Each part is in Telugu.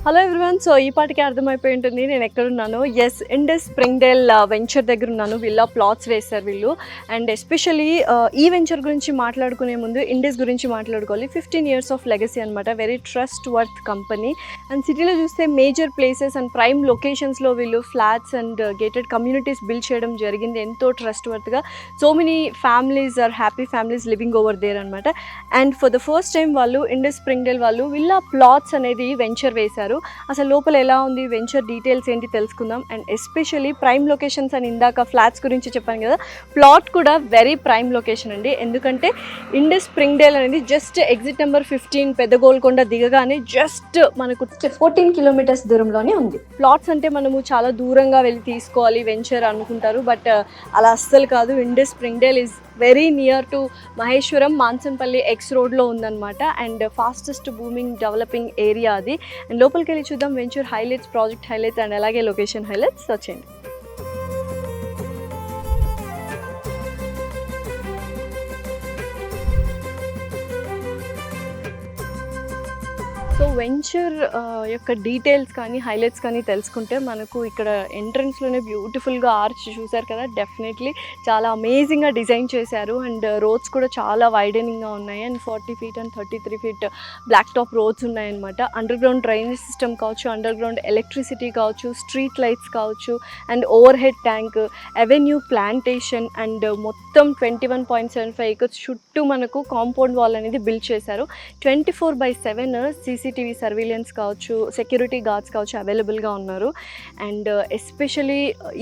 Hello everyone. సో ఈ పాటికి అర్థమైపోయి ఉంటుంది నేను ఎక్కడున్నాను. ఎస్, ఇండస్ స్ప్రింగ్డేల్ వెంచర్ దగ్గర ఉన్నాను. విల్లా ప్లాట్స్ వేశారు వీళ్ళు. అండ్ ఎస్పెషలీ ఈ వెంచర్ గురించి మాట్లాడుకునే ముందు ఇండస్ గురించి మాట్లాడుకోవాలి. 15 years ఆఫ్ లెగసీ అనమాట. Very trust worth company. And సిటీలో చూస్తే మేజర్ ప్లేసెస్ అండ్ ప్రైమ్ లొకేషన్స్లో వీళ్ళు flats and gated communities build చేయడం జరిగింది. ఎంతో ట్రస్ట్ వర్త్గా. So many families are happy families living over there అనమాట. And for the first time వాళ్ళు ఇండస్ స్ప్రింగ్డేల్ వాళ్ళు విల్లా ప్లాట్స్ అనేది వెంచర్ వేశారు. అసలు లోపల ఎలా ఉంది, వెంచర్ డీటెయిల్స్ ఏంటి తెలుసుకుందాం. అండ్ ఎస్పెషల్లీ ప్రైమ్ లొకేషన్స్ అని ఇందాక ఫ్లాట్స్ గురించి చెప్పాను కదా, ప్లాట్ కూడా వెరీ ప్రైమ్ లొకేషన్ అండి. ఎందుకంటే ఇండస్ స్ప్రింగ్డేల్ అనేది జస్ట్ ఎగ్జిట్ నెంబర్ 15 పెద్ద గోల్కొండ దిగగానే జస్ట్ మనకు 14 kilometers దూరంలోనే ఉంది. ప్లాట్స్ అంటే మనము చాలా దూరంగా వెళ్ళి తీసుకోవాలి వెంచర్ అనుకుంటారు, బట్ అలా అస్సలు కాదు. Indus Springdale is very near to Maheshwaram Mansanpalli X రోడ్లో ఉందన్నమాట. And fastest booming developing area అది. అండ్ లోపలికి వెళ్ళి చూద్దాం venture highlights, project highlights and అలాగే లొకేషన్ హైలైట్స్. వచ్చేయండి. సో వెంచర్ యొక్క డీటెయిల్స్ కానీ హైలైట్స్ కానీ తెలుసుకుంటే మనకు ఇక్కడ ఎంట్రన్స్లోనే బ్యూటిఫుల్గా ఆర్చ్ చూసారు కదా, డెఫినెట్లీ చాలా అమేజింగ్గా డిజైన్ చేశారు. అండ్ రోడ్స్ కూడా చాలా వైడనింగ్గా ఉన్నాయి. And 40 feet and 33 feet blacktop roads ఉన్నాయన్నమాట. అండర్ గ్రౌండ్ డ్రైనేజ్ సిస్టమ్ కావచ్చు, అండర్ గ్రౌండ్ ఎలక్ట్రిసిటీ కావచ్చు, స్ట్రీట్ లైట్స్ కావచ్చు, and overhead tank, avenue plantation, and మొత్తం 21.75 acres చుట్టూ మనకు కాంపౌండ్ వాల్ అనేది బిల్డ్ చేశారు. 24/7 CCTV సర్వీలెన్స్ కావచ్చు, సెక్యూరిటీ గార్డ్స్ కావచ్చు అవైలబుల్గా ఉన్నారు. అండ్ ఎస్పెషలీ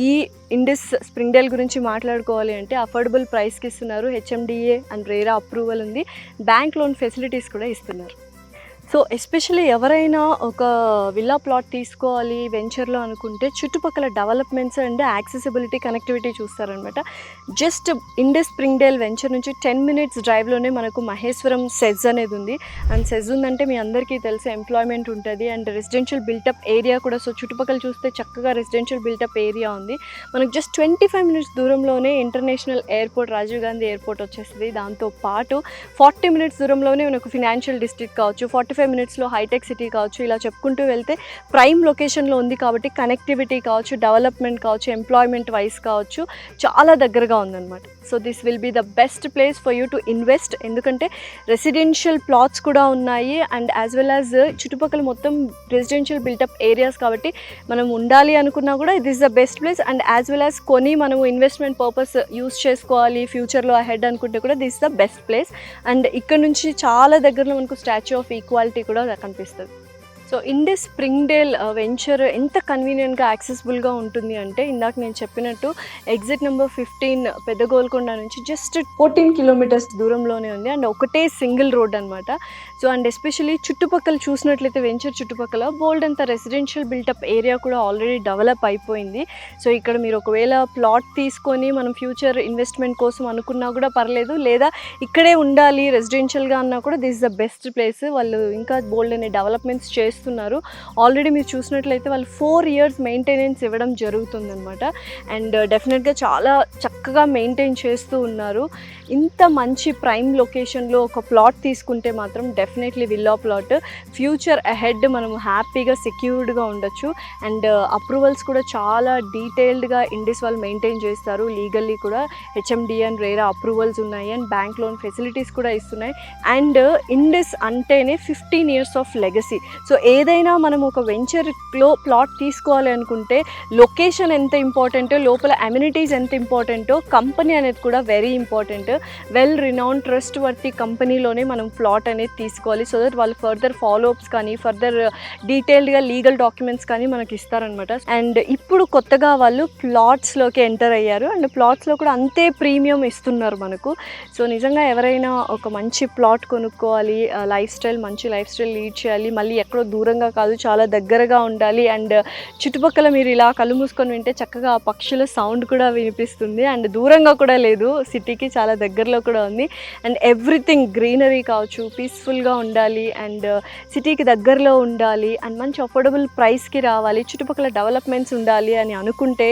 ఈ ఇండస్ స్ప్రింగ్డేల్ గురించి మాట్లాడుకోవాలి అంటే అఫోర్డబుల్ ప్రైస్కి ఇస్తున్నారు. HMDA అండ్ రేరా అప్రూవల్ ఉంది. బ్యాంక్ లోన్ ఫెసిలిటీస్ కూడా ఇస్తున్నారు. సో ఎస్పెషల్లీ ఎవరైనా ఒక విల్లా ప్లాట్ తీసుకోవాలి వెంచర్లో అనుకుంటే చుట్టుపక్కల డెవలప్మెంట్స్ అండ్ యాక్సెసిబిలిటీ, కనెక్టివిటీ చూస్తారనమాట. జస్ట్ ఇండస్ స్ప్రింగ్డేల్ వెంచర్ నుంచి 10 minutes డ్రైవ్లోనే మనకు మహేశ్వరం సెజ్ అనేది ఉంది. అండ్ సెజ్ ఉందంటే మీ అందరికీ తెలిసి ఎంప్లాయ్మెంట్ ఉంటుంది అండ్ రెసిడెన్షియల్ బిల్టప్ ఏరియా కూడా. సో చుట్టుపక్కల చూస్తే చక్కగా రెసిడెన్షియల్ బిల్టప్ ఏరియా ఉంది. మనకు జస్ట్ 25 minutes దూరంలోనే international airport, Rajiv Gandhi airport వచ్చేస్తుంది. దాంతోపాటు 40 minutes దూరంలోనే మనకు ఫినాన్షియల్ డిస్ట్రిక్ట్ కావచ్చు, 45 minutesలో హైటెక్ సిటీ కావచ్చు. ఇలా చెప్పుకుంటూ వెళ్తే ప్రైమ్ లొకేషన్లో ఉంది కాబట్టి కనెక్టివిటీ కావచ్చు, డెవలప్మెంట్ కావచ్చు, ఎంప్లాయ్మెంట్ వైజ్ కావచ్చు చాలా దగ్గరగా ఉందన్నమాట. So this will be the best place for you to invest. ఎందుకంటే రెసిడెన్షియల్ ప్లాట్స్ కూడా ఉన్నాయి అండ్ యాజ్ వెల్ యాజ్ చుట్టుపక్కల మొత్తం రెసిడెన్షియల్ బిల్టప్ ఏరియాస్ కాబట్టి మనం ఉండాలి అనుకున్నా కూడా this the best place. And as well as కొని మనము ఇన్వెస్ట్మెంట్ పర్పస్ యూస్ చేసుకోవాలి ఫ్యూచర్లో అహెడ్ అనుకుంటే కూడా this the best place. And ఇక్కడ నుంచి చాలా దగ్గరలో మనకు స్టాచ్యూ ఆఫ్ ఈక్వాలిటీ కూడా కనిపిస్తుంది. సో ఇండస్ స్ప్రింగ్డేల్ వెంచర్ ఎంత కన్వీనియంట్గా యాక్సెసిబుల్గా ఉంటుంది అంటే ఇందాక నేను చెప్పినట్టు ఎగ్జిట్ నెంబర్ 15 పెద్ద గోల్కొండ నుంచి జస్ట్ 14 kilometers దూరంలోనే ఉంది. అండ్ ఒకటే సింగిల్ రోడ్ అనమాట. సో అండ్ ఎస్పెషలీ చుట్టుపక్కల చూసినట్లయితే వెంచర్ చుట్టుపక్కల బోల్డ్ అంత రెసిడెన్షియల్ బిల్టప్ ఏరియా కూడా ఆల్రెడీ డెవలప్ అయిపోయింది. సో ఇక్కడ మీరు ఒకవేళ ప్లాట్ తీసుకొని మనం ఫ్యూచర్ ఇన్వెస్ట్మెంట్ కోసం అనుకున్నా కూడా పర్లేదు, లేదా ఇక్కడే ఉండాలి రెసిడెన్షియల్గా అన్నా కూడా this is the best place. వాళ్ళు ఇంకా బోల్డ్ అనే డెవలప్మెంట్స్ చేస్తున్నారు. ఆల్రెడీ మీరు చూసినట్లయితే వాళ్ళు 4 years మెయింటెనెన్స్ ఇవ్వడం జరుగుతుందన్నమాట. అండ్ డెఫినెట్గా చాలా చక్కగా మెయింటైన్ చేస్తూ ఉన్నారు. ఇంత మంచి ప్రైమ్ లొకేషన్లో ఒక ప్లాట్ తీసుకుంటే మాత్రం definitely villa plot future ahead మనం హ్యాపీగా సెక్యూర్డ్గా ఉండొచ్చు. అండ్ అప్రూవల్స్ కూడా చాలా డీటెయిల్డ్గా ఇండస్ వాళ్ళు మెయింటైన్ చేస్తారు. లీగల్లీ కూడా HMDA అండ్ రేరా అప్రూవల్స్ ఉన్నాయి అండ్ బ్యాంక్ లోన్ ఫెసిలిటీస్ కూడా ఇస్తున్నాయి. అండ్ ఇండస్ అంటేనే 15 years ఆఫ్ లెగసీ. సో ఏదైనా మనం ఒక వెంచర్లో ప్లాట్ తీసుకోవాలి అనుకుంటే లొకేషన్ ఎంత ఇంపార్టెంటో, లోపల అమ్యూనిటీస్ ఎంత ఇంపార్టెంటో, కంపెనీ అనేది కూడా very important. Well renowned trust worthy కంపెనీలోనే మనం ప్లాట్ అనేది తీసుకోవాలి. సో దట్ వాళ్ళు ఫర్దర్ ఫాలోఅప్స్ కానీ ఫర్దర్ డీటెయిల్డ్గా లీగల్ డాక్యుమెంట్స్ కానీ మనకి ఇస్తారనమాట. అండ్ ఇప్పుడు కొత్తగా వాళ్ళు ప్లాట్స్లోకి ఎంటర్ అయ్యారు అండ్ ప్లాట్స్లో కూడా అంతే ప్రీమియం ఇస్తున్నారు మనకు. సో నిజంగా ఎవరైనా ఒక మంచి ప్లాట్ కొనుక్కోవాలి, మంచి లైఫ్ స్టైల్ లీడ్ చేయాలి, మళ్ళీ ఎక్కడో దూరంగా కాదు చాలా దగ్గరగా ఉండాలి. అండ్ చుట్టుపక్కల మీరు ఇలా కళ్ళు మూసుకొని వింటే చక్కగా ఆ పక్షుల సౌండ్ కూడా వినిపిస్తుంది. అండ్ దూరంగా కూడా లేదు, సిటీకి చాలా దగ్గరలో కూడా ఉంది. అండ్ ఎవ్రీథింగ్ గ్రీనరీ కావచ్చు, పీస్ఫుల్గా ఉండాలి అండ్ సిటీకి దగ్గరలో ఉండాలి అండ్ మంచి అఫోర్డబుల్ ప్రైస్కి రావాలి, చుట్టుపక్కల డెవలప్మెంట్స్ ఉండాలి అని అనుకుంటే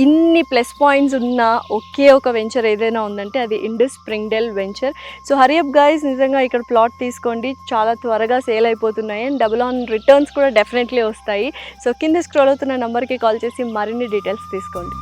ఇన్ని ప్లస్ పాయింట్స్ ఉన్న ఒకే ఒక వెంచర్ ఏదైనా ఉందంటే అది Indus Springdale venture. So hurry up guys, నిజంగా ఇక్కడ ప్లాట్ తీసుకోండి, చాలా త్వరగా సేల్ అయిపోతున్నాయి. అండ్ డబుల్ ఆన్ రిటర్న్స్ కూడా డెఫినెట్లీ వస్తాయి. సో కింద స్క్రోల్ అవుతున్న నెంబర్కి కాల్ చేసి మరిన్ని డీటెయిల్స్ తీసుకోండి.